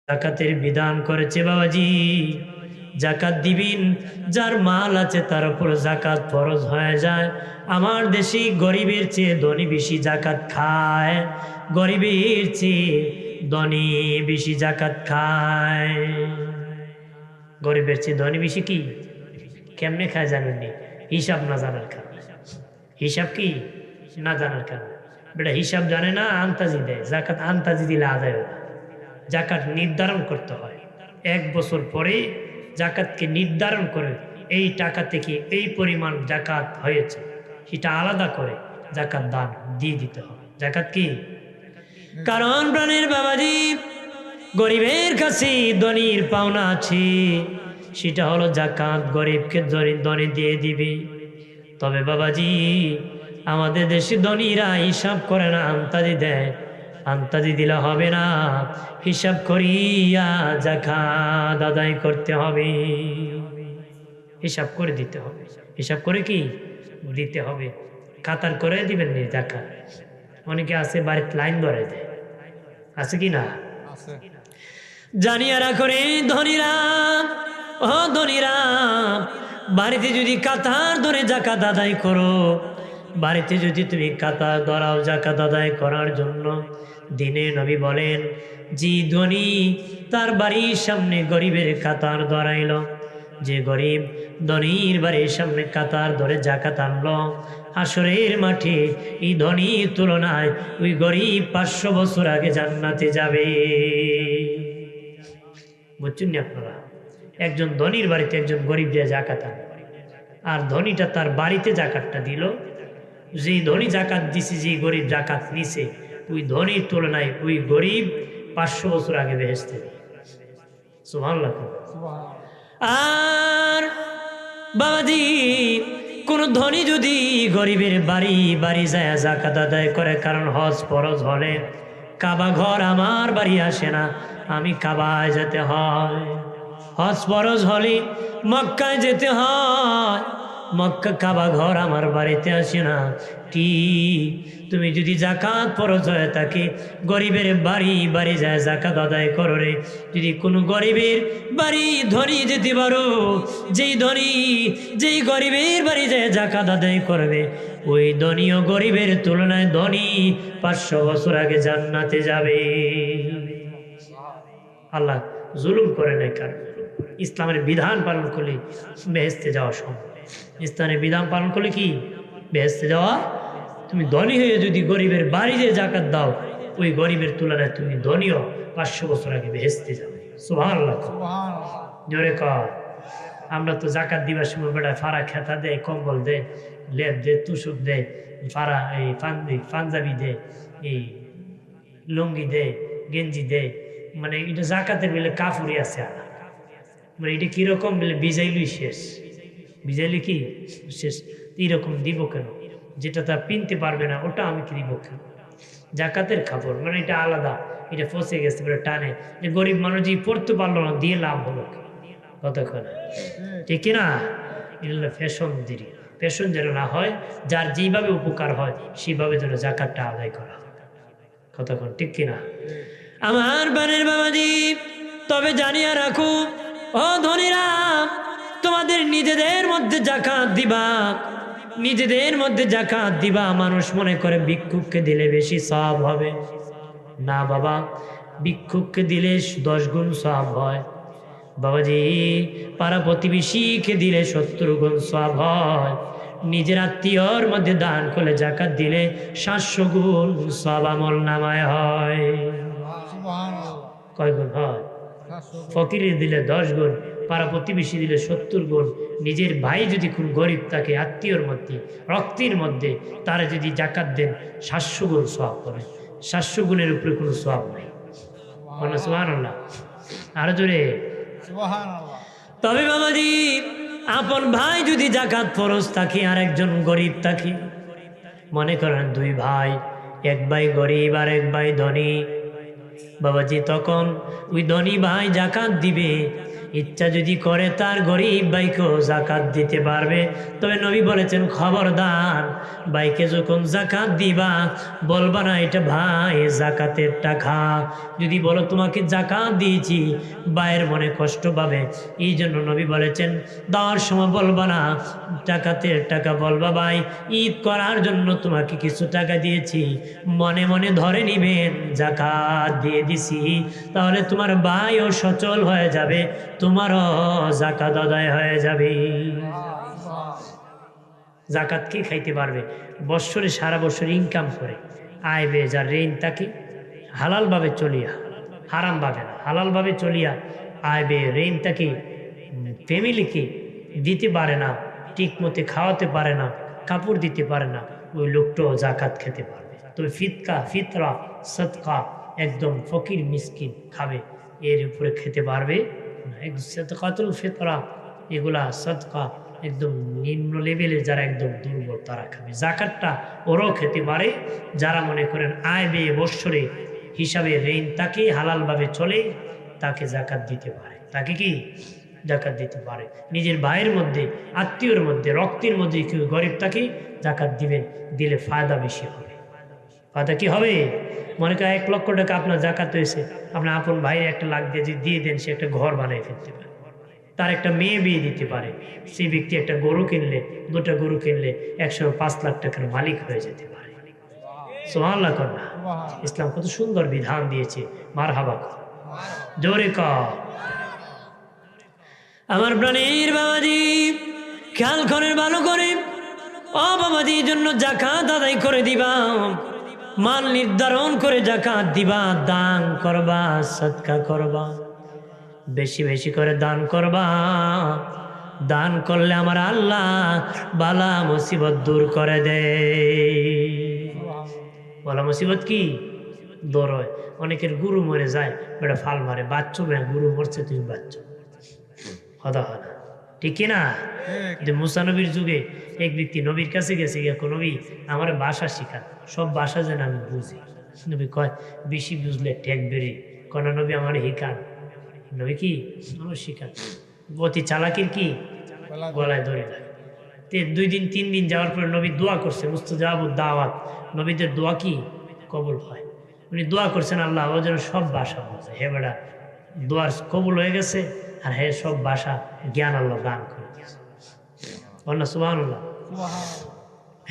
জাকাতের বিধান করেছে বাবাজি। জাকাত দিবেন, যার মাল আছে তার উপর জাকাত ফরজ হয়ে যায়। আমার দেশে গরিবের চেয়ে ধনী বেশি জাকাত খায়, গরিবের চেয়ে ধনী বেশি জাকাত খায়। গরিবের চেয়ে ধনী বেশি কি কেমনে খায় জানেননি? হিসাব না জানার কারণে। হিসাব কি না জানার কারণে। বেটা হিসাব জানে না, আন্তাজি দেয়। জাকাত আন্তাজি দিলে আদায় হয় না। জাকাত নির্ধারণ করতে হয়। 1 বছর পরে জাকাতকে নির্ধারণ করে এই টাকা থেকে এই পরিমাণ জাকাত হয়েছে সেটা আলাদা করে জাকাত দান দিয়ে দিতে হবে। জাকাত কি? কারণ প্রাণের বাবাজি, গরিবের কাছে ধনীর পাওনা আছে, সেটা হলো জাকাত। গরিবকে ধনী দিয়ে দিবে। তবে বাবাজি, আমাদের দেশে ধনীরা হিসাব করে না, আন্তাজি দেয়। আন্তাজি দিলে হবে না, হিসাব করিয়া জাকাত আদায় করতে হবে। হিসাব করে দিতে হবে। হিসাব করে কি দিতে হবে? কাতার করে দিবেন নি জাকাত। অনেকে আছে বাড়িতে লাইন ধরে দেয়, আছে কি না? জানিয়া রাখো রে ধনীরা, ও ধনীরা, বাড়িতে যদি কাতার ধরে জাকাত আদায় করো, বাড়িতে যদি তুমি কাতার ধরাও জাকাত আদায় করার জন্য, দিনে নবী বলেন, যে ধনী তার বাড়ির সামনে গরিবের কাতার ধরাইল, যে গরিব ধনীর বাড়ির সামনে কাতার ধরে জাকাত আনলো, হাসরের মাঠে এই ধনীর তুলনায় ওই গরিব 500 বছর আগে জান্নাতে যাবে। বুঝছেন আপনারা? একজন ধনীর বাড়িতে একজন গরিব যে জাকাত আনে, আর ধনীটা তার বাড়িতে জাকাতটা দিল, যেই ধনী জাকাত দিছে, যেই গরিব জাকাত নিছে, ওই ধনীর তুলনায় ওই গরিব 500 বছর আগে বেহেশতে। সুবহানাল্লাহ। আর বাবাজি, কোন ধনী যদি গরিবের বাড়ি বাড়ি যায় জাকাত আদায় করে, কারণ হজ ফরজ হলে কাবা ঘর আমার বাড়ি আসে না, আমি কাবায় যেতে হয়। হজ ফরজ হলে মক্কায় যেতে হয়, মক্কা কাবা ঘর আমার বাড়িতে আসে না। ঠিক তুমি যদি জাকাত ফরজ হয়ে থাকে, গরিবের বাড়ি বাড়ি যায় জাকাত আদায় করো রে। যদি কোনো গরিবের বাড়ি ধনী যেতে পারো, যেই ধনী যেই গরিবের বাড়ি যায় জাকাত আদায় করবে, ওই ধনী ও গরিবের তুলনায় ধনী 500 বছর আগে জান্নাতে যাবে। আল্লাহ জুলুম করে নাই কারণ ইসলামের বিধান পালন করলে বেহেশতে যাওয়া সম্ভব। ইসলামের বিধান পালন করলে কি বেহেশতে যাওয়া? তুমি ধনী হয়ে যদি গরিবের বাড়িতে জাকাত দাও, ওই গরিবের তুলনায় তুমি ধনীও 500 বছর আগে বেহেশতে যাবে। সুবহানাল্লাহ। জোরে কর। আমরা তো জাকাত দিবার সময় বেড়ায় ফাড়া খেতা দেয়, কম্বল দেয়, লেপ দেয়, তুষক দেয়, ফাড়া এই পাঞ্জাবি দেয়, এই লুঙ্গি দেয়, গেঞ্জি দেয়। মানে এটা জাকাতের বেলে কাফুরি আছে। মানে এটা কিরকম বলে বিজাইলই শেষ, বিজাইলি কি শেষ। এইরকম দিব কেন? যেটা তা পিনতে পারবে না ওটা আমি কি দিব কেন? জাকাতের কাপড় মানে এটা আলাদা, এটা ফসে গেছে বলে টানে। যে গরিব মানুষ যে পড়তে পারলো না, দিয়ে লাভ হলো কতক্ষণ? ঠিক কিনা? এটা ফ্যাশন দেরি, ফ্যাশন যেন না হয়, যার যেভাবে উপকার হয় সেইভাবে যেন জাকাতটা আদায় করা হয়। কতক্ষণ? ঠিক কিনা আমার বানের বাবাজি? তবে জানিয়া রাখো ও ধনীরা, তোমাদের নিজেদের মধ্যে জাকাত দিবা, নিজেদের মধ্যে জাকাত দিবা। মানুষ মনে করে ভিক্ষুককে দিলে বেশি সওয়াব হবে। না বাবা, ভিক্ষুককে দিলে 10 গুণ সওয়াব হয় বাবাজি। পাড়া প্রতিবেশীকে দিলে 70 গুণ সওয়াব হয়। নিজের আত্মীয়র মধ্যে দান করলে জাকাত দিলে 700 গুণ সওয়াব আমল নামায় হয়। কয় গুণ হয়? ফকিরে দিলে 10 গুণ, পাড়া প্রতিবেশী দিলে 70 গুণ। নিজের ভাই যদি কোন গরিব থাকে আত্মীয়র মধ্যে, রক্তের মধ্যে, তারা যদি জাকাত দেন 700 গুণ সওয়াব হবে। 700 গুণের উপরে কোনো সওয়াব নাই। সুবহানাল্লাহ। আরো জোরে সুবহানাল্লাহ। তবে বাবাজি, আপন ভাই যদি জাকাত ফরজ থাকে আর একজন গরিব থাকে, মনে করেন 2 ভাই, এক ভাই গরিব আর এক ভাই ধনী, বাবাজি তখন ওই ধনী ভাই জাকাত দিবে, ইচ্ছা যদি করে তার গরিব ভাইকেও জাকাত দিতে পারবে। তবে নবী বলেছেন খবরদার, ভাইকে যখন জাকাত দিবা বলবা না এটা ভাই জাকাতের টাকা। যদি বলো তোমাকে জাকাত দিয়েছি, ভাইয়ের মনে কষ্ট পাবে। এই জন্য নবী বলেছেন দেওয়ার সময় বলবা না জাকাতের টাকা, বলবা ভাই ঈদ করার জন্য তোমাকে কিছু টাকা দিয়েছি, মনে মনে ধরে নিবেন জাকাত দিয়ে দিছি। তাহলে তোমার ভাইও সচল হয়ে যাবে, তোমারও জাকাত আদায় হয়ে যাবে। জাকাত কে খাইতে পারবে? বৎসরে সারা বছর ইনকাম করে আয় বে যার ঋণ তাকে হালালভাবে চলিয়া, হারামভাবে না, হালালভাবে চলিয়া আয় বে ঋণ তাকে ফ্যামিলিকে দিতে পারে না, ঠিক মতে খাওয়াতে পারে না, কাপড় দিতে পারে না, ওই লোকটাও জাকাত খেতে পারবে। তবে ফিতরা সদকা একদম ফকির মিসকিন খাবে, এর উপরে খেতে পারবে না। সদকাতুল ফিতরা এগুলা সদকা একদম নিম্ন লেভেলের, যারা একদম দুর্বল তারা খাবে। জাকাতটা ওরাও খেতে পারে যারা মনে করেন আয় ব্যয় বৎসরে হিসাবে ঋণ তাকে হালালভাবে চলে, তাকে জাকাত দিতে পারে। তাকে কি জাকাত দিতে পারে। নিজের ভাইয়ের মধ্যে, আত্মীয়র মধ্যে, রক্তের মধ্যে কেউ গরিব তাকে জাকাত দিবেন, দিলে ফায়দা বেশি হবে। ফায়দা কি হবে? মনে করেন 1 লক্ষ টাকা আপনার জাকাত হয়েছে, আপনার আপন ভাইয়ের 1 লাখ দিয়ে দেন, সে একটা ঘর বানিয়ে ফেলতে পারে, তার একটা মেয়ে বিয়ে দিতে পারে। সেই ব্যক্তি একটা গরু কিনলে, 2টা গরু কিনলে 105 লাখ টাকার মালিক হয়ে যেতে পারে। সুবহানাল্লাহ কন্যা। ইসলাম কত সুন্দর বিধান দিয়েছে, মারহাবা জোরে কর। আমার প্রাণের বাবাজি খেয়াল করেন ভালো করে, ও বাবাজি জন্য জাকাত আদায় করে দিবা, মাল নির্ধারণ করে জাকাত দিবা, দান করবা, সদকা করবা, বেশি বেশি করে দান করবা। দান করলে আমার আল্লাহ বালা মুসিবত দূর করে দে। বালা মুসিবত কি দূর হয়? অনেকের গুরু মরে যায়, বেটা ফাল মারে, বাচ্চা না গুরু মরছে তুমি বাচ্চা হদা হয় না, ঠিক কিনা? যে মুসা নবীর যুগে এক ব্যক্তি নবীর কাছে গেছে, নবী আমার ভাষা শিখান, সব ভাষা যেন আমি বুঝি। নবী কয় বেশি বুঝলে ঠেক বেরি, কনা নবী আমার হিকান। নবী কি আমার শিখান, অতি চালাকির কি গলায় ধরে লাগে। 2 দিন 3 দিন যাওয়ার পরে নবী দোয়া করছে, মুস্তাজাবুদ দাওয়াত, নবীদের দোয়া কি কবুল হয়। উনি দোয়া করছেন আল্লাহ ও যেন সব ভাষা বোঝে। হে বেড়া দোয়ার কবুল হয়ে গেছে, আর হে সব ভাষা জ্ঞান আল্লাহ দান করে দিয়েছে। সুবহানাল্লাহ।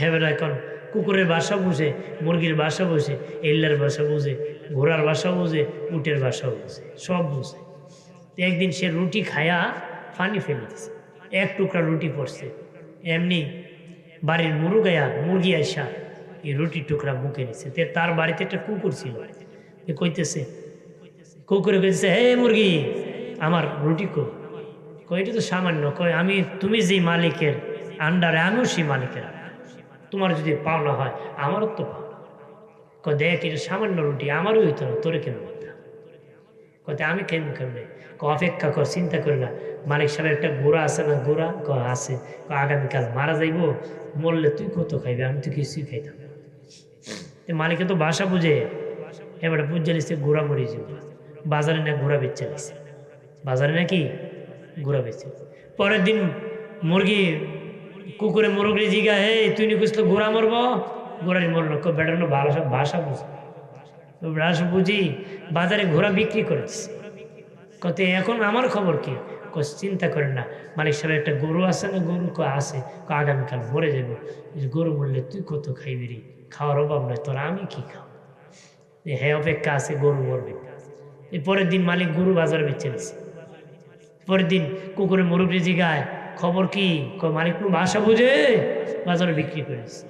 হে বেড়া এখন কুকুরের ভাষা বুঝে, মুরগির ভাষা বুঝে, এল্লার ভাষা বুঝে, ঘোড়ার ভাষা বুঝে, উটের ভাষা বুঝে, সব বুঝে। একদিন সে রুটি খায়া পানি ফেলে দিছে, 1 টুকরা রুটি পড়ছে, এমনি বাড়ির মুরগি আইসা এই রুটি টুকরা মুখে নিছে। তার বাড়িতে একটা কুকুর ছিল, কইতেছে কুকুরে কইতেছে হে মুরগি আমার রুটি কই এটা তো সামান্য, কই আমি তুমি যে মালিকের আন্ডারে আমিও সেই মালিকের, তোমার যদি পাওনা হয় আমারও তো পাওনা। কই দেখ এটা সামান্য রুটি, আমারও হইতো না, তোরে কেন বলতাম? কইতে আমি কেমনে? অপেক্ষা কর, চিন্তা করি না, মালিক সাহেবের একটা গোড়া আছে না? গোড়া আছে, আগামীকাল মারা যাইব, মরলে তুই কত খাইবি, আমি তো কিছুই খাইতাম। মালিকে তো ভাষা বুঝে, এবারে বুঝে লিখছে গোড়া মরি যাব, বাজারে না ঘোড়া বেচে লিখছে, বাজারে নাকি ঘোড়া বেচে। পরের দিন মুরগি কুকুরে মুরগি জিগা হে তুই নি কুছলো ঘোড়া মরব, ঘোড়ারি মরল, বেটানো ভাষা বুঝে, ভাষা বুঝি বাজারে ঘোড়া বিক্রি করেছে। কত এখন আমার খবর কি? চিন্তা করেন না, মালিক সাহেব একটা গরু আছে না? গরু আছে, আগামীকাল মরে যাবো, গরু মরলে তুই কত খাইবি রে, খাওয়ার অভাব নয় তোর, আমি কি খাও? হ্যাঁ অপেক্ষা আছে, গরু মরবে। পরের দিন মালিক গরু বাজারে বেচে দিচ্ছে। পরের দিন কুকুরে মুরগি জিগায় খবর কি? মালিক কোনো ভাষা বুঝে, বাজারে বিক্রি করেছে।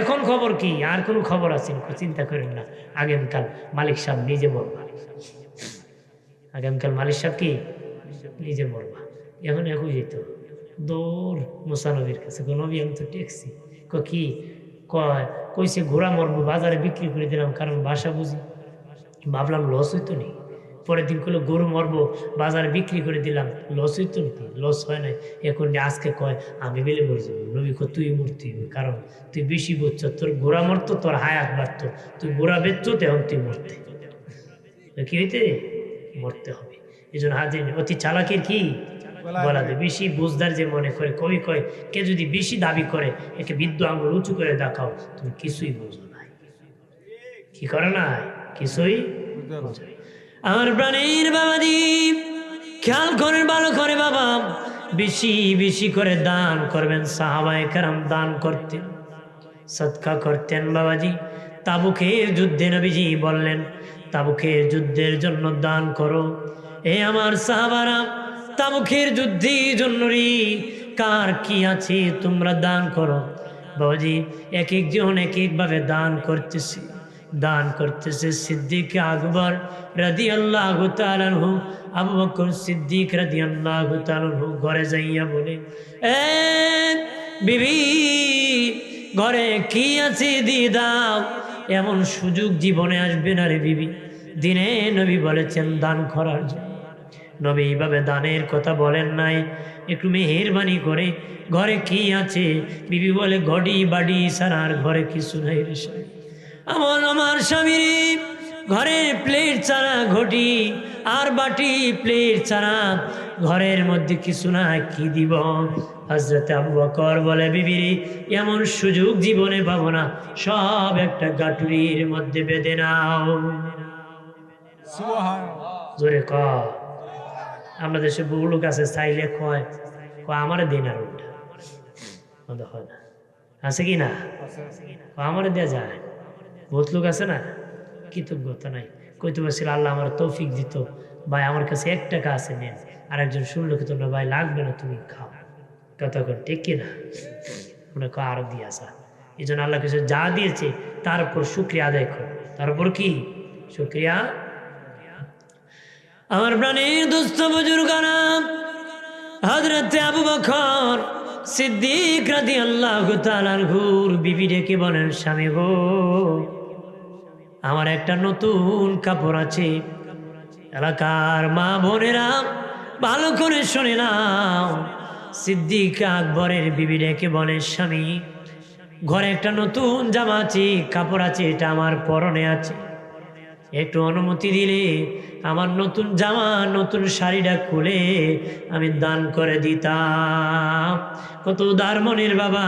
এখন খবর কি? আর কোনো খবর আছে? চিন্তা করেন না, আগামীকাল মালিক সাহেব নিজে মরবা, আগামীকাল মালিক সাহেব কি নিজে মরবা। এখন যেত দৌড় মুসা নবীর কাছে, নবী আমি তো টেকছি। কি কইছে ঘোড়া মরবো, বাজারে বিক্রি করে দিলাম, কারণ ভাষা বুঝি, ভাবলাম লস হইতো নি। পরের দিন করলো গরু মরবো, বাজারে বিক্রি করে দিলাম, লস হইতো নাকি? লস হয় নাই। এখন আজকে কয় আমি বেলে মরে যাবো। নবী তুই মরতে হবে, কারণ তুই বেশি বুঝছ, তোর ঘোড়া মরতো, তোর হায়াত বাড়তো, তুই ঘোড়া বেচছ, তখন তুই মরতে। কি হইতে মরতে হবে। এই জন্য হাজির অতি চালাকের কি গলা দেয়। বেশি বুঝদার যে মনে করে, কবি কয় কে যদি বেশি দাবি করে একে বৃদ্ধ আঙুল উঁচু করে দেখাও, তুমি কিছুই বুঝো না। কি করে না, কিছুই বুঝো। আমার প্রাণের বাবাজি খেয়াল করেন, ভালো করে বাবা, বেশি বেশি করে দান করবেন। সাহাবায়ে কেরাম দান করতেন, সদকা করতেন বাবাজি। তাবুকের যুদ্ধে নবীজি বললেন তাবুকের যুদ্ধের জন্য দান করো। এ আমার সাহাবারা, তাবুকের যুদ্ধের জন্য কার কি আছে তোমরা দান করো। বাবাজি এক একজন এক একভাবে দান করতেছে, দান করতেছে। সিদ্দিক আকবর রাদিয়াল্লাহু তাআলা আনহু, আবু বকর সিদ্দিক রাদিয়াল্লাহু তাআলা আনহু ঘরে যাইয়া বলে, এ বিবি ঘরে কি আছে দিয়ে দাও। এমন সুযোগ জীবনে আসবে না রে বিবি। দিনে নবী বলেছেন দান করার জন্য, নবী এইভাবে দানের কথা বলেন নাই। একটু মেহেরবানি করে ঘরে কি আছে। বিবি বলে ঘড়ি বাড়ি ছাড়া আর ঘরে কিছু নাই রে স্বামী। আমার স্বামীর ঘরে প্লেট ছাড়া ঘটি আর বাটি প্লেট ছাড়া ঘরের মধ্যে কিছু না, কি দিব। হযরত আবু বকর বলে বিবি এমন সুযোগ জীবনে পাবো না, সব একটা গাটুরির মধ্যে বেঁধে নাও। জোরে ক। আমরা দেশে বহু লোক আছে চাইলে কয় আমার দিন আর ওটা হয় না, আছে কি না, আমার দেওয়া যায়। বহুত লোক আছে না, কৃতজ্ঞতা নাই। কইতে পারছিল আল্লাহ আমার তৌফিক দিত, ভাই আমার কাছে 1 টাকা আছে নেন। আরেকজন শুনলো কি তোমরা ভাই লাগবে না তুমি খাও, কথা কর ঠিক কিনা। মনে কর আরো দিয়ে আসা। এই জন্য আল্লাহ কিছু যা দিয়েছে তার উপর শুকরিয়া আদায় কর। তার উপর কি শুকরিয়া। আমার প্রাণের দুস্থ বুজুর্গানা, হযরত আবু বকর সিদ্দিক রাদিয়াল্লাহু তাআলা আনহুর বিবি ডেকে বলেন, স্বামী গো আমার একটা নতুন কাপড় আছে। এলাকার মা বোনেরা ভালো করে শুনে নাও। সিদ্দিক আকবরের বিবি ডেকে বলে, স্বামী ঘরে একটা নতুন জামা আছে, কাপড় আছে, এটা আমার পরনে আছে, একটু অনুমতি দিলে আমার নতুন জামা নতুন শাড়িটা খুলে আমি দান করে দিতাম। কত উদার মনের বাবা।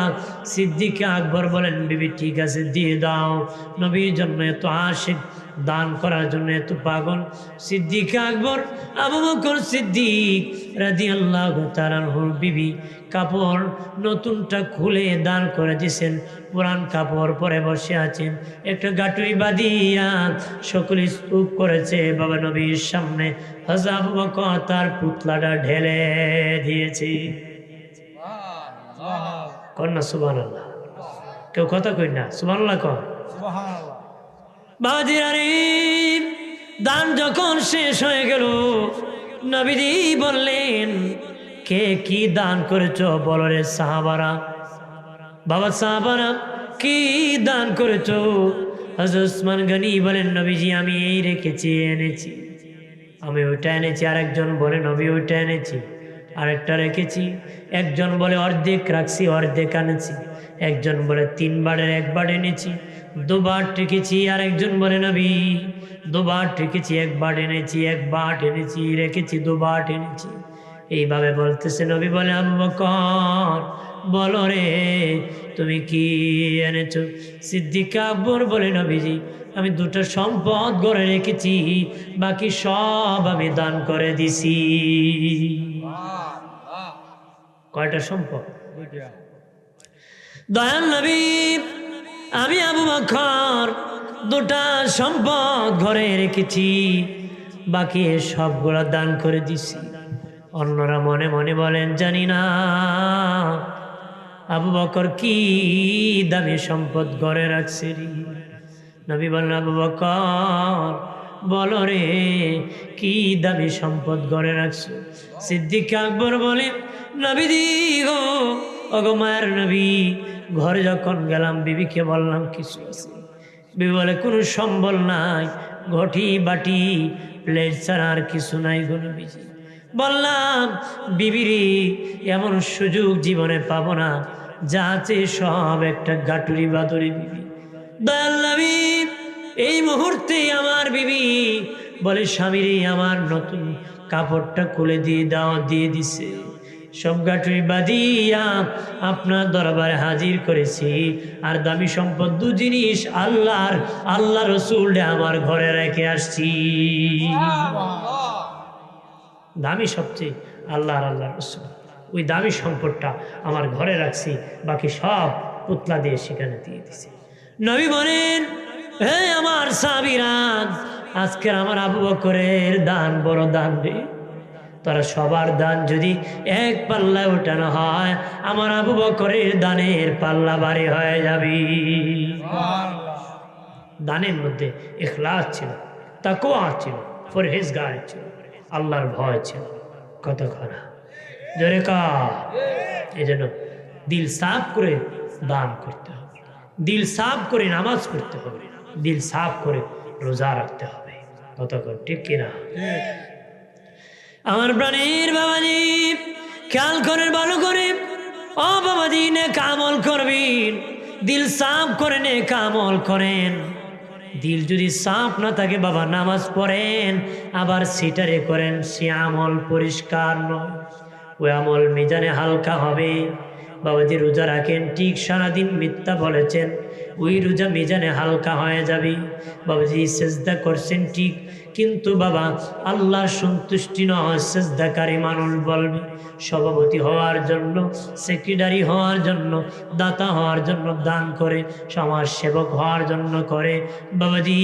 সিদ্দিক আকবর বলেন বিবি ঠিক আছে দিয়ে দাও। নবীর জন্য এত আশিক, দান করার জন্য এত পাগল। সিদ্দিক আকবর আবু বকর সিদ্দিক রাদিয়াল্লাহু তাআলা আনহুর বিবি কাপড় নতুনটা খুলে দান করে দিয়েছেন। পুরান কাপড় পরে বসে আছেন, একটা গাটুই বাঁধিয়া সকলে স্তূপ করেছে বাবা নবীর সামনে। হযরত আবু বকর তার পুতলাটা ঢেলে দিয়েছে। কন্যা সুবহানাল্লাহ, কেউ কথা কই না সুবহানাল্লাহ কর। বাবাজিরারে দান যখন শেষ হয়ে গেল, নবীজি বললেন কে কি দান করেছ বলো রে সাহাবারা। বাবা সাহাবারা কি দান করেছ। হযরত উসমান গনি বলেন নবীজি আমি এই রেখেছি এনেছি, আমি ওইটা এনেছি। আরেকজন বলে নবী ওইটা এনেছি, আরেকটা রেখেছি। একজন বলে অর্ধেক রাখছি, অর্ধেক আনেছি। একজন বলে 3 বারের 1 বার এনেছি, 2 বার রেখেছি। আরেকজন বলে নবী 2 বার রেখেছি, 1 বার এনেছি, 1 বার এনেছি, রেখেছি 2 বার এনেছি। এইভাবে বলতেছে। নবী বলে আবু বকর বলো রে তুমি কি এনেছো। সিদ্দিক আকবর বলে নবীজি আমি 2টা সম্পদ গড়ে রেখেছি, বাকি সব আমি দান করে দিছি। কয়টা সম্পদ? দয়াল নবী আমি আবু বকর 2টা সম্পদ ঘরে রেখেছি, বাকি সবগুলো দান করে দিছি। অন্যরা মনে মনে বলেন জানি না আবু বকর কি দামি সম্পদ ঘরে রাখছে রে। নবী বললেন আবু বকর বলো রে কি দামি সম্পদ ঘরে রাখছো। সিদ্দিক আকবর বলে নবীজি গো ওগো মায়ের নবী, ঘরে যখন গেলাম বিবিকে বললাম কিছু আছে। বিবি বলে কোনো সম্বল নাই, ঘটি বাটি প্লেট ছাড়া আর কিছু নাই গো নবীজি। বললাম বিবিরি এমন সুযোগ জীবনে পাবো না, যা আছে সব একটা গাটুরি বাদরি বিবি। দয়াল নবী এই মুহূর্তে আমার বিবি বলে স্বামীরে আমার নতুন কাপড়টা খুলে দিয়ে দিছে, সব গাঁটুরি বাঁধিয়া আপনার দরবারে হাজির করেছি, আর দামি সম্পদ দু জিনিস আল্লাহ রসুল আমার ঘরে রেখে আসছি। দামি সবচেয়ে আল্লাহ রসুল, ওই দামি সম্পদটা আমার ঘরে রাখছি, বাকি সব পুতলা দিয়ে সেখানে দিয়ে দিছি। নবী বলেন, হে আমার সাহাবীরা, আজকের আমার আবু বকরের দান বড় দান রে। তারা সবার দান যদি এক পাল্লায় ওঠানো হয়, আমার আবু বকরের দানের পাল্লা ভারী হয়ে যাবে। দানের মধ্যে ইখলাস ছিল, তাকওয়া ছিল, পরহেজগার ছিল, আল্লাহর ভয় ছিল। কত খানা জোরে কা। এই জন্য দিল সাফ করে দান করতে হবে, দিল সাফ করে নামাজ পড়তে হবে, দিল সাফ করে রোজা রাখতে হবে। কতক্ষণ ঠিক কিনা? আমার প্রাণের বাবাজি খেয়াল করেন, ভালো করে। ও বাবাজি, নেক আমল করবেন, দিল সাফ করে নেক আমল করেন। দিল যদি সাফ না থাকে বাবা, নামাজ পড়েন আবার সিটারে করেন, সে আমল পরিষ্কার নয়, ওই আমল মিজানে হালকা হবে। বাবাজি রোজা রাখেন, ঠিক সারাদিন মিথ্যা বলেছেন, ওই রোজা মিজানে হালকা হয়ে যাবে। বাবাজি সেজদা করছেন ঠিক, কিন্তু বাবা আল্লাহর সন্তুষ্টি নয়, সেজদাকারী মানুষ বলবে সভাপতি হওয়ার জন্য, সেক্রেটারি হওয়ার জন্য, দাতা হওয়ার জন্য দান করে, সমাজ সেবক হওয়ার জন্য করে। বাবাজি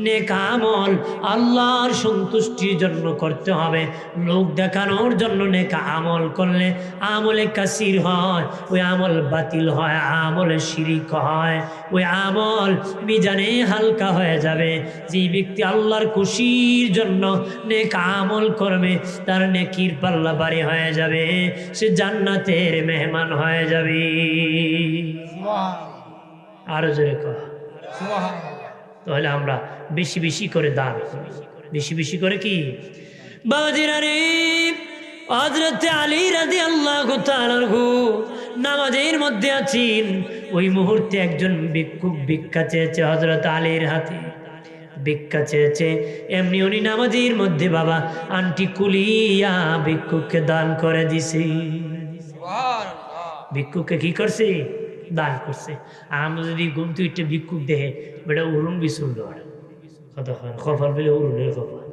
নেক আমল আল্লাহর সন্তুষ্টির জন্য করতে হবে, লোক দেখানোর জন্য নেক আমল করলে আমলে কাসির হয়, ওই আমল বাতিল হয়, আমলে শিরিক হয়, ওই আমল মিজানে হালকা হয়ে যাবে। যে ব্যক্তি আল্লাহর খুশির জন্য নেক আমল করবে, তার নেকির পাল্লা ভারী হয়ে যাবে, সে জান্নাতের মেহমান হয়ে যাবে। আরো জোরে কহ সুবহানাল্লাহ। তাহলে আমরা বেশি বেশি করে দান করি, বেশি বেশি করে কি বাবাজিরা রে। হযরত আলী রাদিয়াল্লাহু তাআলা আনহু নামাজের মধ্যে আছেন, ওই মুহূর্তে একজন ভিক্ষুক ভিক্ষা চেয়েছে হযরত আলীর হাতে, ভিক্ষা চেয়েছে। এমনি উনি নামাজের মধ্যে বাবা আন্টি কুলিয়া ভিক্ষুককে দান করে দিছে। ভিক্ষুককে কি করছে? দান করছে। আমরা যদি ঘুমতে উঠে ভিক্ষুক দেখে বেটা উড়ুন বিছুন দৌড়, কতক্ষণ কপাল পেলে উড়ুনের কপাল,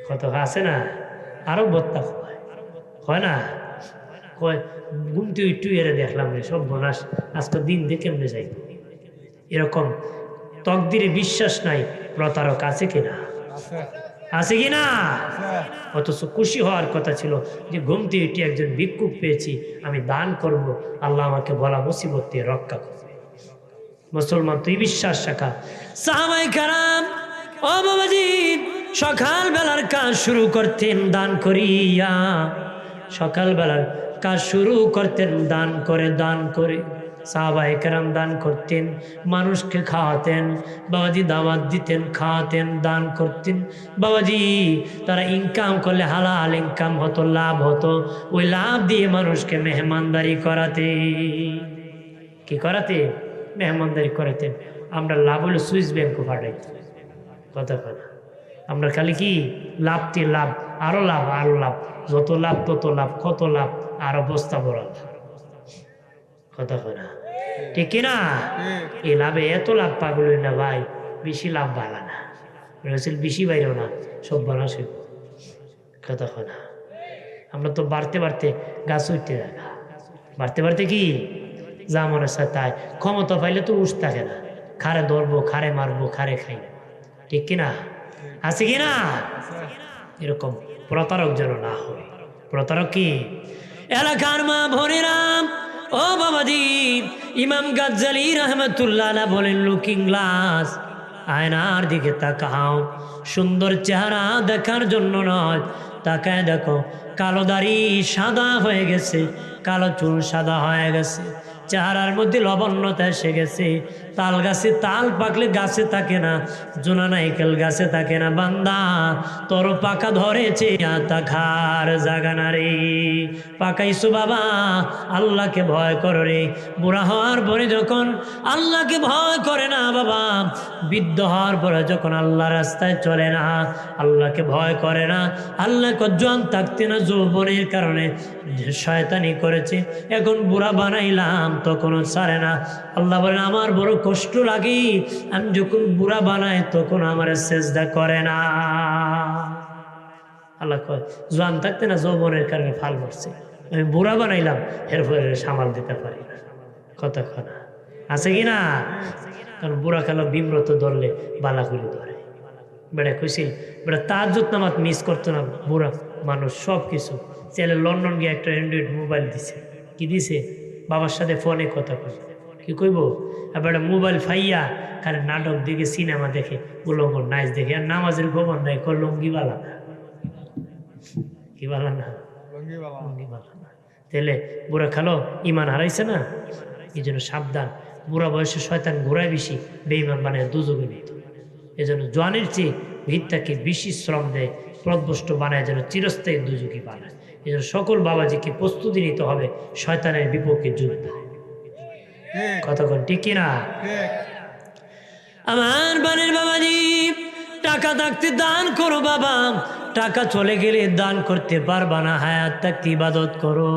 কত আছে না, আরো বত্তা হয় না, কয় ঘুমতে উঠে এরা দেখলাম রে সব বোনাস, আজকে দিন দেখে এমনি যাই। এরকম তকদিরে বিশ্বাস নাই, প্রতারক আছে কিনা? আছে কিনা? অথচ খুশি হওয়ার কথা ছিল যে ঘুমতে উঠে একজন ভিক্ষুক পেয়েছি, আমি দান করব, আল্লাহ আমাকে বলা মুসিবত দিয়ে রক্ষা করবে। মুসলমান তুই বিশ্বাস রাখা। সাহাবায়ে কেরাম ও বাবাজি সকাল বেলার কাজ শুরু করতেন দান করিয়া, সকাল বেলার কাজ শুরু করতেন দান করে। সাহাবায়ে কেরাম দান করতেন, মানুষকে খাওয়াতেন, বাবাজি দাওয়াত দিতেন, খাওয়াতেন, দান করতেন। বাবাজি তারা ইনকাম করলে হালাল ইনকাম হতো, লাভ হতো, ওই লাভ দিয়ে মানুষকে মেহমানদারি করাতে, কি করাতে? মেহমানদারি করাতেন। আমরা লাভ হলে সুইস ব্যাংকও পাঠাইতাম। কতক্ষণ আমরা খালি কি লাভতে লাভ, আরো লাভ, আরো লাভ, যত লাভ তত লাভ, কত লাভ, আরো বস্তা বড় লাভ। কতক্ষণ ঠিক কিনা? এই লাভে এত লাভ পাগল না ভাই, বেশি লাভ বালা না, বেশি বাইরেও না, সব বানা সব। কতক্ষণ আমরা তো বাড়তে বাড়তে গাছ উঠতে দেখা, বাড়তে বাড়তে কি যা মনে হয় তাই, ক্ষমতা পাইলে তো উঠ থাকে না, খারে ধরবো, খারে মারবো, খারে খাই, ঠিক কিনা? আছে কিনা? এরকম প্রতারক যেন না হয়। প্রতারক কি? এলাকার মা ভনেরাম ও বাবাজি, ইমাম গাজ্জালী রাহমাতুল্লাহ আলাইহি বলেন, লুকিং গ্লাস, আয়নার দিকে তাকাও, সুন্দর চেহারা দেখার জন্য নয়, তাকায় দেখো কালো দাড়ি সাদা হয়ে গেছে, কালো চুল সাদা হয়ে গেছে, চেহারার মধ্যে লবণ্যতা এসে গেছে। তাল গাছে তাল পাকলে গাছে থাকে না, জোনা নাইকেল গাছে থাকে না। বান্দা তোর পাকা ধরেছে আতা খার জাগা না রে। পাকাইছো বাবা, আল্লাহকে ভয় করো রে। বুড়া হওয়ার পরে যখন আল্লাহকে ভয় করে না বাবা, বৃদ্ধ হওয়ার পরে যখন আল্লাহ রাস্তায় চলে না, আল্লাহকে ভয় করে না, আল্লাহকে জোয়ান থাকতে না যৌবনের কারণে শয়তানি করেছে, এখন বুড়া বানাইলাম তখনও ছাড়ে না। আল্লাহ বলেন আমার বড় কষ্ট লাগে, আমি যখন বুড়া বানাই তখন আমার সেজদা করে না। আল্লাহ কয় জোয়ান থাকতে না যৌবনের কারণে ফাল মারছে, আমি বুড়া বানাইলাম এরপরে সামাল দিতে পারি না। কতক্ষণ আছে কি না? কারণ বুড়া কালো বিব্রত ধরলে বালাগুলি ধরে। বেড়া খুশিল বেড়া তাহাজ্জুদ নামাজ মিস করতো না বুড়া মানুষ, সব কিছু ছেলে লন্ডন গিয়ে একটা অ্যান্ড্রয়েড মোবাইল দিছে। কি দিছে? বাবার সাথে ফোনে কথা কই, কি কইব? আর বেড়া মোবাইল ফাইয়া কারণ নাটক দেখে, সিনেমা দেখে, উলঙ্গ নাচ দেখে, আর নামাজের খবর নাই, লুঙ্গি বালা না, কি বালা না, লুঙ্গি বালা না। তাহলে বুড়া খালো ইমান হারাইছে না? এই জন্য সাবধান, বুড়া বয়সে শয়তান ঘোরায় বেশি, বেঈমান বানায় দুজকে নিত। এই জন্য জোয়ানের চেয়ে ভিতটাকে বেশি শ্রম দেয়, প্রদবষ্ট বানায় যেন চিরস্থায়ী দুজকি বানায়। এই জন্য সকল বাবাজিকে প্রস্তুতি নিতে হবে শয়তানের বিপক্ষে যুদ্ধ। কতক্ষণ ঠিক কিনা? আমার বানের বাবাজি, টাকা থাকতে দান করো বাবা, টাকা চলে গেলে দান করতে পারবা না। হায়াত থাকতে ইবাদত করো,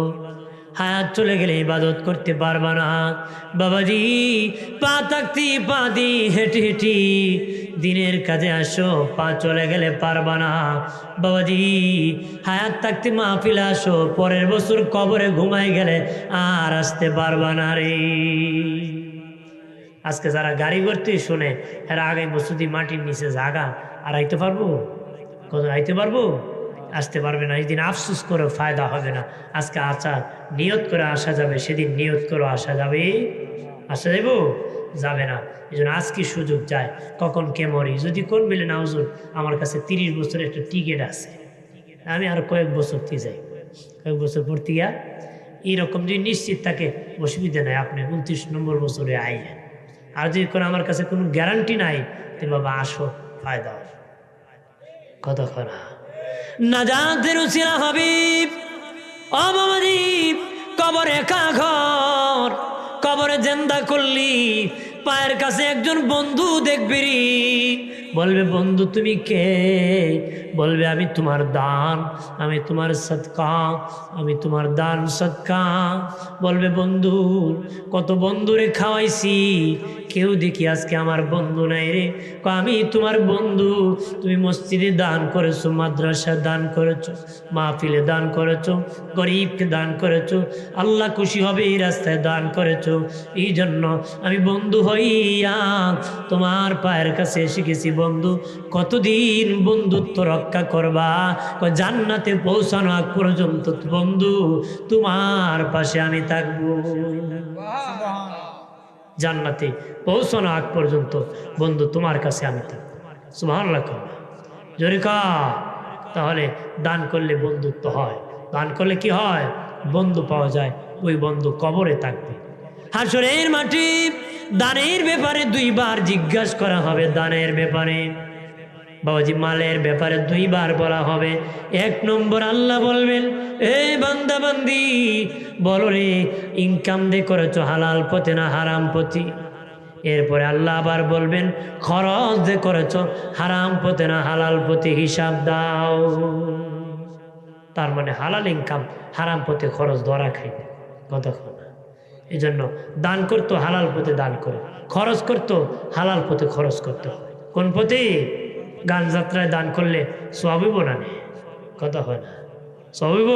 হায়াত চলে গেলে ইবাদত করতে পারবা না বাবাজি। পা থাকতে পা দিয়ে হেঁটে হেঁটে দিনের কাজে আসো, পা চলে গেলে পারবা না বাবাজি। হায়াত থাকতে মাহফিলে আসো, পরের বছর কবরে ঘুমাই গেলে আর আসতে পারবা না রে। আজকে যারা গাড়ি করতে শোনে, এরা আগামী বছর দিয়ে মাটির নিচে জাগা আর আইতে পারবো? কত আইতে পারবো? আসতে পারবে না। এই দিন আফসোস করে ফায়দা হবে না। আজকে নিয়ত করে আসা যাবে, সেদিন নিয়ত করে আসা যাবে, আসা যাইব যাবে না। এই জন্য আজকে সুযোগ যায়, কখন কে মরি। যদি কোন বেলে না হুজুর আমার কাছে 30 বছরের একটা টিকিট আছে, আমি আর কয়েক বছর দিয়ে যাই, কয়েক বছর পড়তে গিয়া এইরকম যদি নিশ্চিত থাকে অসুবিধা নাই, আপনি 29 নম্বর বছরে আইলেন। আর যদি কোনো আমার কাছে কোনো গ্যারান্টি নাই, তো বাবা আসো, ফায়দা হবে। কতক্ষণ নাজাতের উসিলা হাবিব ও বাবাজি, কবর একা ঘর, কবরে জিন্দা করলি পায়ের কাছে একজন বন্ধু দেখবি, বলবে বন্ধু তুমি কে? বলবে আমি তোমার দান, আমি তোমার সদকা, আমি তোমার দান সদকা। বলবে বন্ধু, কত বন্ধুরে খাওয়াইছি, কেউ দেখি আজকে আমার বন্ধু নাই রে। আমি তোমার বন্ধু, তুমি মসজিদে দান করেছো, মাদ্রাসা দান করেছো, মাহফিলে দান করেছো, গরিবকে দান করেছো, আল্লাহ খুশি হবে এই রাস্তায় দান করেছো। এই জন্য আমি বন্ধু হইয়া তোমার পায়ের কাছে এসে গেছি। বন্ধু, কতদিন বন্ধুত্ব রক্ষা করবা? জান্নাতে পৌঁছানো আগ পর্যন্ত বন্ধু তোমার পাশে আমি থাকবো। জান্নাতে পৌঁছানো আগ পর্যন্ত বন্ধু তোমার কাছে আমি থাকবো। সুবহানাল্লাহ জোরে কা। তাহলে দান করলে বন্ধুত্ব হয়, দান করলে কি হয়? বন্ধু পাওয়া যায়। ওই বন্ধু কবরে থাকবে। হাসরের মাটি দানের ব্যাপারে 2 বার জিজ্ঞাসা করা হবে। দানের ব্যাপারে বাবাজি, মালের ব্যাপারে 2 বার বলা হবে। 1 নম্বর আল্লাহ বলবেন, এ বান্দা বান্দি বলো রে, ইনকাম দিয়ে করেছো হালাল পথে না হারাম পথে? এরপরে আল্লাহ আবার বলবেন, খরচ দিয়ে করেছো হারাম পথে না হালাল পথে, হিসাব দাও। তার মানে হালাল ইনকাম, হারাম পথে খরচ ধরা খাইবে। কতক্ষণ? এই জন্য দান করতো হালাল পথে দান করে, খরচ করতো হালাল পথে খরচ করতো। কোন পথে? গান যাত্রায় দান করলে সওয়াব না নেই? কথা হয় না? সওয়াব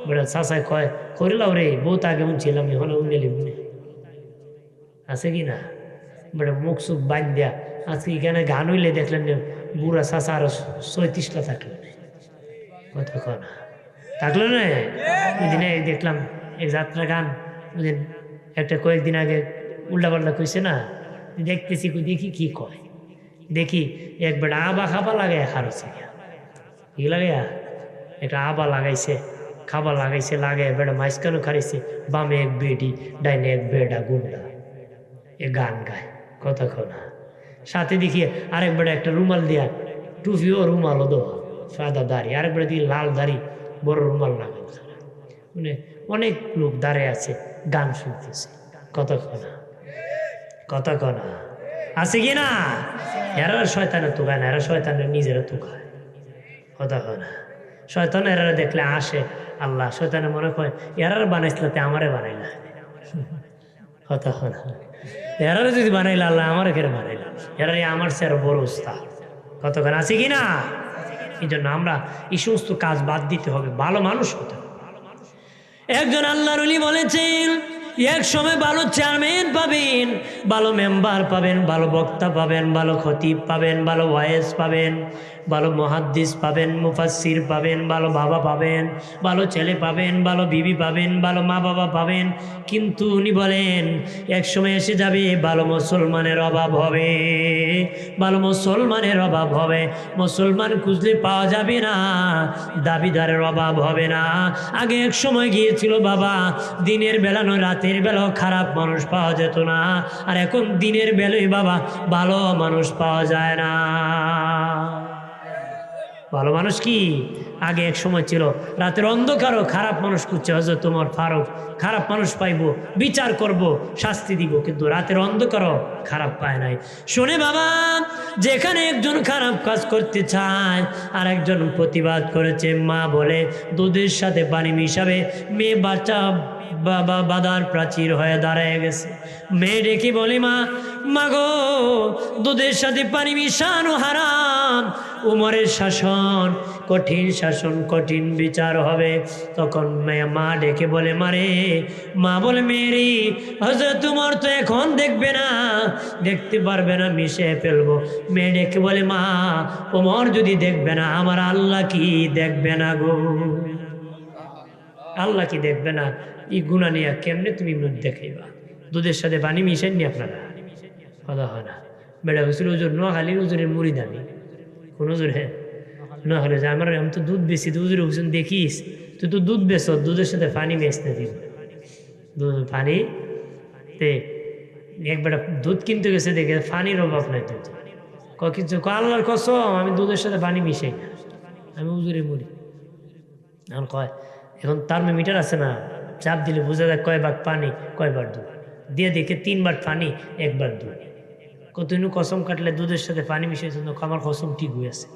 বেড়া চাষায় কয় করিলাও রে, বহুত আগে উনছিলাম, এখন উনলি মনে আছে কি না? বেড়া মুখ সুখ বাদ দেয়া। আজকে এখানে গান হইলে দেখলেন বুড়া চাষা আরো 36টা থাকলো, কথা কয় না? থাকলো না? ওই দিনে দেখলাম এক যাত্রা গান, একটা কয়েকদিন আগে উল্টাপাল্টা কইছে না, দেখতেছি, দেখি কি কয়, দেখি এক বেটা আবা খাবা লাগাই হারছে, কি লাগাইয়া একটা আবা লাগাইছে, খাবার লাগাইছে, লাগাই বেড়া মাঝখানে খাইছে, বামে এক বেডি, ডাইনে এক বেডা গুন্ডা, এ গান গায় কতক্ষণ। সাথে দেখি আরেক বেড়া একটা রুমাল দিয়া, টুপিও রুমালও দেওয়া, সাদা দাড়ি, আরেক বেড়া দিয়ে লাল দাড়ি, বড় রুমাল লাগানো, মানে অনেক লোক দাঁড়িয়ে আছে, গান শুনতেছে কতক্ষণ কতক্ষণ। আছে কি না? এরা শয়তানের তুকায় না, এরা শয়তানের নিজেরা তুকায় কতক্ষণ। শয়তান এরা দেখলে আসে, আল্লাহ শয়তানে মনে করে এরার বানাইছিল তে আমারে বানাইলা কতক্ষণ। এরারে যদি বানাইলা আল্লাহ আমার কেন বানাইলা, এরাই আমার সে আরো বড় উস্তাদ কতক্ষণ। আছে কি না? এই জন্য আমরা এই সমস্ত কাজ বাদ দিতে হবে, ভালো মানুষ হতে হবে। একজন আল্লাহর ওলি বলেছেন, এক সময় ভালো চেয়ারম্যান পাবেন, ভালো মেম্বার পাবেন, ভালো বক্তা পাবেন, ভালো খতিব পাবেন, ভালো ওয়াইজ পাবেন, ভালো মুহাদ্দিস পাবেন, মুফাসসির পাবেন, ভালো বাবা পাবেন, ভালো ছেলে পাবেন, ভালো বিবি পাবেন, ভালো মা বাবা পাবেন। কিন্তু উনি বলেন এক সময় এসে যাবে ভালো মুসলমানের অভাব হবে, ভালো মুসলমানের অভাব হবে। মুসলমান খুঁজলে পাওয়া যাবে না, দাবিদারের অভাব হবে না। আগে এক সময় গিয়েছিল বাবা, দিনের বেলা নয় রাতের বেলাও খারাপ মানুষ পাওয়া যেত না, আর এখন দিনের বেলায় বাবা ভালো মানুষ পাওয়া যায় না। ভালো মানুষ কি আগে এক সময় ছিল, রাতের অন্ধকারও খারাপ মানুষ খুঁজছে হযরত ওমর ফারুক, খারাপ মানুষ পাইব, বিচার করব, শাস্তি দিব, কিন্তু রাতের অন্ধকারও খারাপ পায় নাই। শুনে বাবা, যেখানে একজন খারাপ কাজ করতে চায় আর একজন প্রতিবাদ করেছে, মা বলে দুধের সাথে পানি মিশাবে, মেয়ে বাচ্চা বাবা বাদার প্রাচীর হয়ে দাঁড়ায় গেছে। মেয়ে ডেকে বলে, মা মাগো দুধের সাথে পানি মিশানো হারাম, উমরের শাসন কঠিন, শাসন কঠিন, বিচার হবে। তখন মা ডেকে বলে, মারে, মা বলে মেরি হযরত উমর তো এখন দেখবে না, দেখতে পারবে না, মিশে ফেলবো। মেয়ে ডেকে বলে, মা উমর যদি দেখবে না, আমার আল্লাহ কি দেখবে না গো? আল্লাহ কি দেখবে না? এই গুণা নিয়ে কেমনে তুমি মুখ দেখাইবা? দুধের সাথে পানি মিশাইনি আপনারা, কথা হয় না। বেড়া হুজুর হুজুর নোয়াখালীর হুজুরের মুড়ি দামি কোন হুজুর? হ্যাঁ নোয়াখালী, আমার আমি তো দুধ বেশি, তো হুজুর হুজুর দেখিস তুই তো দুধ বেছ, দুধের সাথে পানি বেচতে দিব, দুধ পানি তে একবার দুধ কিনতে গেছে, দেখে পানির অভাব নাই, দুধ কিছু আল্লাহর কসম আমি দুধের সাথে পানি মিশাই না, আমি হুজুরের মুড়ি। এখন কয় এখন থার্মোমিটার আছে না, চাপ দিলে বোঝা যায় কয় ভাগ পানি কয়বার দুধ, দিয়ে দেখে 3 বার পানি 1 বার দুধ। কতদিন কসম কাটলে দুধের সাথে পানি মিশাইছে, আমার কসম ঠিক হয়ে আছে।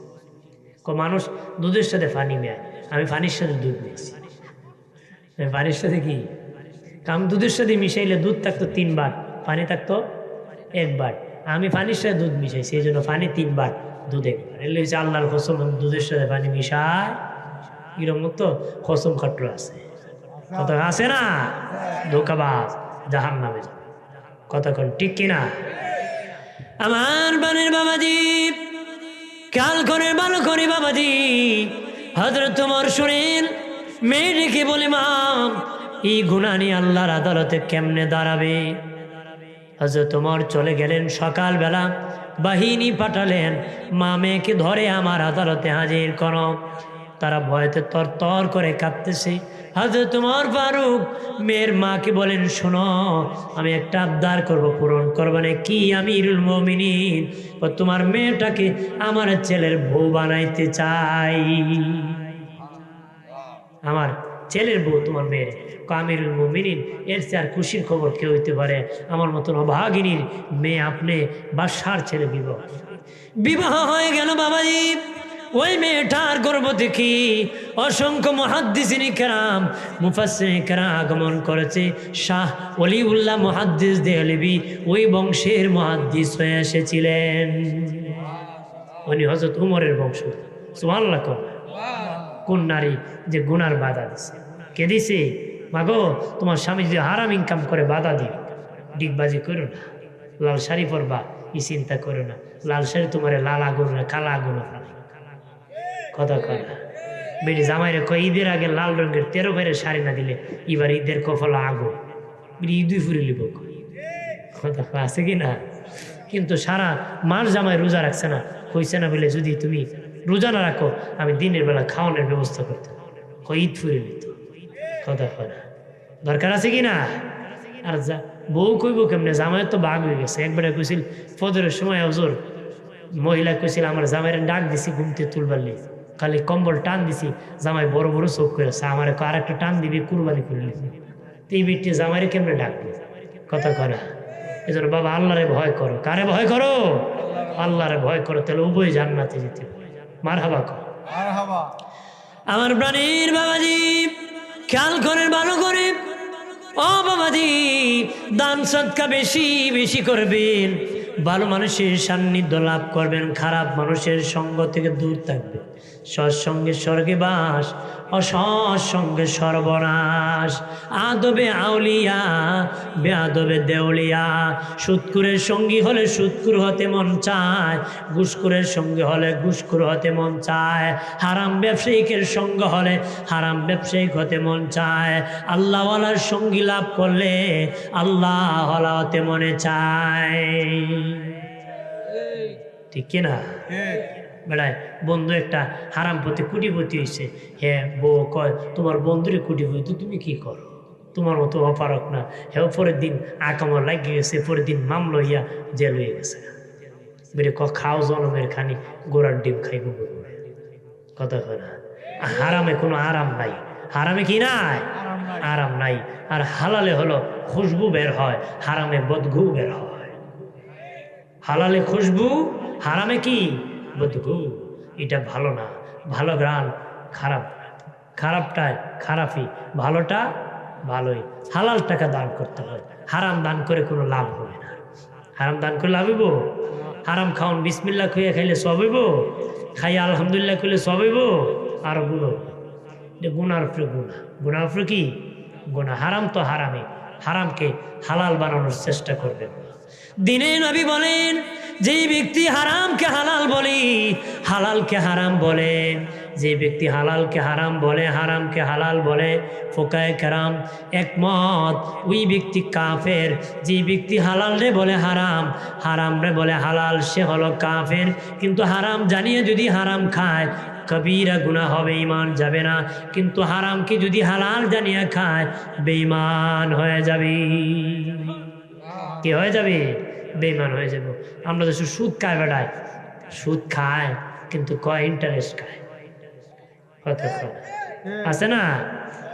মানুষ দুধের সাথে পানি মেয়, আমি পানির সাথে দুধ নিয়েছি। পানির সাথে কি কাম? দুধের সাথে মিশাইলে দুধ থাকতো 3 বার, পানি থাকতো 1 বার। আমি পানির সাথে দুধ মিশাইছি, এই জন্য পানি 3 বার, দুধ 1 বার। এলে হচ্ছে আল্লাহর কসম, দুধের সাথে পানি মিশায়, এরকম তো কসম খাটলো আছে, কত আছে না? ধোকাবাজ জাহান্নামে যাবে, কতক্ষণ ঠিক কিনা? আমার বানের বাবাজি, কাল করে ভালো করে বাবাজি, হযরত ওমর শুনেন, মেয়ে ডেকে বলে, মা এই গুনাহ নিয়ে আল্লাহর আদালতে কেমনে দাঁড়াবে? হযরত ওমর চলে গেলেন, সকালবেলা বাহিনী পাঠালেন, মা মেয়েকে ধরে আমার আদালতে হাজির করো। তারা ভয়তে তরতর করে কাঁপতেছে। হযরত ওমর ফারুক মেয়ের মাকে বলেন, শোনো আমি একটা আবদার করব, পূরণ করবে না কি আমিরুল মুমিনিন? তোমার মেয়েটাকে আমার ছেলের বউ বানাইতে চাই, আমার ছেলের বউ তোমার মেয়ের। আমিরুল মুমিনিন, এর চেয়ে আর খুশির খবর কেউ হইতে পারে? আমার মতন অভাগিনীর মেয়ে আপনি বাদশার ছেলে বিবাহ হয়ে গেল বাবাজি। ওই মেয়েটার গর্ভ দেখি অসংখ্য মুহাদ্দিসিন কেরাম, মুফাসসিরিন কেরাম আগমন করেছে। শাহ ওলিউল্লাহ মুহাদ্দিস দেহলভী ওই বংশের মুহাদ্দিস হয়ে এসেছিলেন, উনি হযরত উমরের বংশ। সুবহানাল্লাহ। কোন নারী যে গুনার বাধা দিছে? কে দিছে? মাগো তোমার স্বামী যদি হারাম ইনকাম করে বাধা দিও, ডিগবাজি করো না, লাল শাড়ি পরবা এই চিন্তা করো না, লাল শাড়ি তোমার লাল আগুন না কালা আগুন ফেলে কথা কয় না। বেটি জামাইরে কয় ঈদের আগে লাল রঙের 13 ভাইয়ের শাড়ি না দিলে এবার ঈদের কফলা আগুন, ঈদই ফুরে লিব কথা আছে কি না? কিন্তু সারা মাস জামাই রোজা রাখছে না, কইছে না বলে যদি তুমি রোজা না রাখো আমি দিনের বেলা খাওয়ানোর ব্যবস্থা করতে। ঈদ ফুরে নিত কথা হয় দরকার আছে কি না? আর যা বউ কইব কেমনে, জামাইয়ের তো বাঘ হয়ে গেছে। একবারে কইছিল ফজরের সময় হুজুর, মহিলা কইছিল আমার জামাইয়ের ডাক দিছি ঘুমতে তুলবার লি, খালি কম্বল টান দিছি, জামাই বড় বড় চোখ করেছে, আমার আর একটা টান দিবি কুরবানি করে নিছি। তো এই বিটি জামাইরে কেমনে ডাকবে কথা করা। এই জন্য বাবা আল্লাহরে ভয় করো। কারে ভয় করো? আল্লাহরে ভয় করো, তাহলে উভয় জান্নাতে যেতে মারহাবা করো। আমার প্রাণীর বাবাজি খেয়াল করেন ভালো করে, ও বাবাজি দান সদকা বেশি বেশি করবেন, ভালো মানুষের সান্নিধ্য লাভ করবেন, খারাপ মানুষের সঙ্গ থেকে দূর থাকবেন। সৎসঙ্গে স্বর্গে বাস, অসৎসঙ্গে সর্বনাশ। আদবে আউলিয়া বেআদবে দেউলিয়া। সুদকুরের সঙ্গী হলে সুদকুর হতে মন চায়, ঘুষখোরের সঙ্গে হলে ঘুষখোর হতে মন চায়, হারাম ব্যবসায়িকের সঙ্গ হলে হারাম ব্যবসায়িক হতে মন চায়। আল্লাহওয়ালার সঙ্গী লাভ করলে আল্লাহওয়ালা হতে মনে চায়। ঠিক কিনা? বেড়ায় বন্ধু একটা হারাম পথে কোটিপতি হয়েছে, হ্যাঁ বউ কয় তোমার বন্ধুরে কোটিপতি, তুমি কি করো? তোমার মতো অপারক না। হ্যাঁ পরের দিন আকামর লাগিয়ে গেছে, পরের দিন মামলা হইয়া জেল হয়ে গেছে। বেরে খাও জনমের খানি গোড়ার ডিম খাইব কথা কয় না। হারামে কোনো আরাম নাই। হারামে কি নাই? আরাম নাই। আর হালালে হলো খুশবু বের হয়, হারামে বদগু বের হয়। হালালে খুশবু, হারামে কি বদগু। এটা ভালো না। ভালো গ্রান খারাপ, খারাপটাই খারাপই, ভালোটা ভালোই। হালাল টাকা দান করতে হয়, হারাম দান করে কোনো লাভ হবে না। হারাম দান করে লাভ হইব? হারাম খাওন বিসমিল্লাহ খুঁয়ে খাইলে সব হইব, খাই আলহামদুলিল্লাহ করলে সব হইব, আর গুণ গুনার উপরে গুণা, গুনার উপরে কি গুণা। হারাম তো হারামে, হারামকে হালাল বানানোর চেষ্টা করবেন। দিনে নবী বলেন যে ব্যক্তি হারামকে হালাল বলে, হালালকে হারাম বলে, যে ব্যক্তি হালালকে হারাম বলে, হারামকে হালাল বলে, ফোকায়ে কেরাম একমত ওই ব্যক্তি কাফের। যে ব্যক্তি হালাল রে বলে হারাম, হারাম রে বলে হালাল, সে হলো কাফের। কিন্তু হারাম জানিয়ে যদি হারাম খায় কবিরা গুনাহ হবে, ঈমান যাবে না। কিন্তু হারামকে যদি হালাল জানিয়ে খায় বেঈমান হয়ে যাবে। কি হয়ে যাবে? বেঈমান হয়ে যাব। আমরা তো সুদ খায়, বেড়ায় সুদ খায় কিন্তু কয় ইন্টারেস্ট খায় কথা কয় আছে না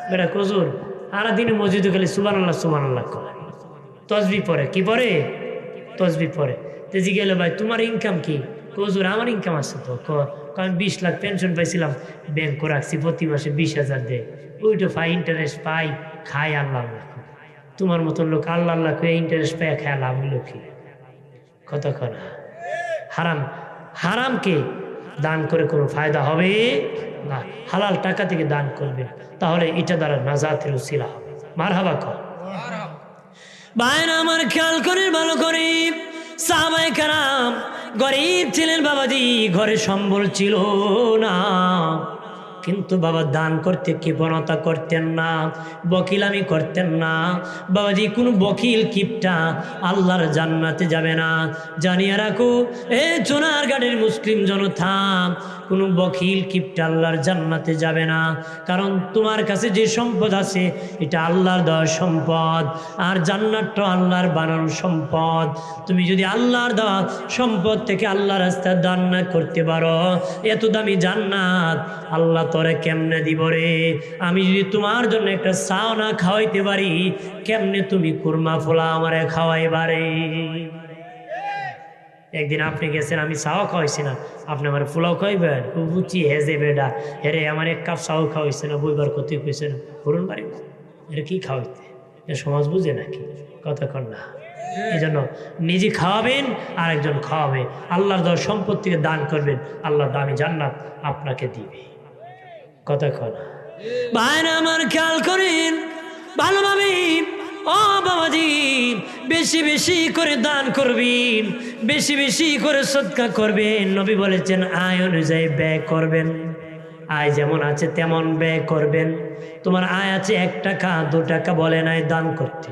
বেটা কজুর। সারা দিনে মসজিদে খালি সুবহানাল্লাহ সুবহানাল্লাহ কয়, তসবিহ পড়ে। কি পড়ে? তসবিহ পড়ে। তেজি গেলে ভাই তোমার ইনকাম কি? কজুর আমার ইনকাম আছে তো। আমি 20 লাখ পেনশন পাইছিলাম, ব্যাংক রাখছি, প্রতি মাসে 20,000 দেয়, ওইটা পাই, ইন্টারেস্ট পাই, খাই আল্লাহ আল্লাহ। তোমার মতন লোক আল্লাহ আল্লাহ করে ইন্টারেস্ট পায় খায়, লাভ হইল কি? কথা কয় না। হারাম, হারামকে দান করে কোনো ফায়দা হবে না। হালাল টাকা থেকে দান করবে, তাহলে এটা দ্বারা নাজাতের উসিলা হবে। মারহাবা কর। ভাইরা আমার খেয়াল করে ভালো করে, সাহাবায়ে কেরাম গরিব ছিলেন বাবাজি, ঘরে সম্বল ছিল না, কিন্তু বাবা দান করতে কৃপণতা করতেন না, বকিলামি করতেন না। বাবাজি কোনো বকিল কিপটা আল্লাহর জান্নাতে যাবে না। জানিয়ে রাখো এ চুনারঘাটের মুসলিম জনতা, কোনো বকিল কিপটা আল্লাহর জান্নাতে যাবে না। কারণ তোমার কাছে যে সম্পদ আছে এটা আল্লাহর দেওয়া সম্পদ, আর জান্নাতটা আল্লাহর বানানো সম্পদ। তুমি যদি আল্লাহর দেওয়া সম্পদ থেকে আল্লাহর রাস্তায় দান না করতে পারো, এত দামি জান্নাত আল্লাহ তোরে কেমনে দিব রে? আমি যদি তোমার জন্য একটা চাও না খাওয়াইতে পারি, কেমনে তুমি কুরমা ফোলা আমারে খাওয়াইবারে? একদিন আপনি গেছেন, আমি চাও খাওয়াইছি না, আপনি আমার পোলাও খাওয়াইবেন? বুঝি হেজে বেডা, হেরে আমার 1 কাপ চাও খাওয়াইছে না, বইবার ক্ষতি হয়েছে না, করুন বাড়ি এটা কি খাওয়াইতে? এ সমাজ বুঝে নাকি? কথা কর না। এই জন্য নিজে খাওয়াবেন, আর একজন খাওয়াবে। আল্লাহর দেওয়া সম্পদ থেকে দান করবেন, আল্লাহর দামি জান্নাত আপনাকে দিবে। কথা কর না। ভাইরা আমার খেয়াল করেন ভালোভাবে, ও বাবাজি বেশি বেশি করে দান করবেন, বেশি বেশি করে সদকা করবেন। নবী বলেছেন আয় অনুযায়ী ব্যয় করবেন। আয় যেমন আছে তেমন ব্যয় করবেন। তোমার আয় আছে 1 টাকা 2 টাকা বলে নাই দান করতে,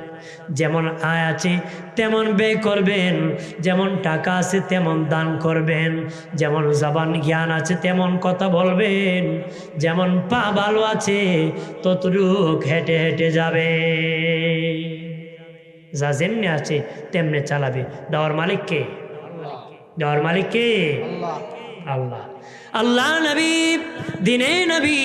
যেমন আয় আছে তেমন ব্যয় করবেন, যেমন টাকা আছে তেমন দান করবেন, যেমন জবান জ্ঞান আছে তেমন কথা বলবেন, যেমন পা ভালো আছে ততটুক হেঁটে হেঁটে যাবে, যা যেমনি আছে তেমনি চালাবে। দেওয়ার মালিক কে? দেওয়ার মালিক কে? আল্লাহ। আল্লাহ নবী, দিনে নবী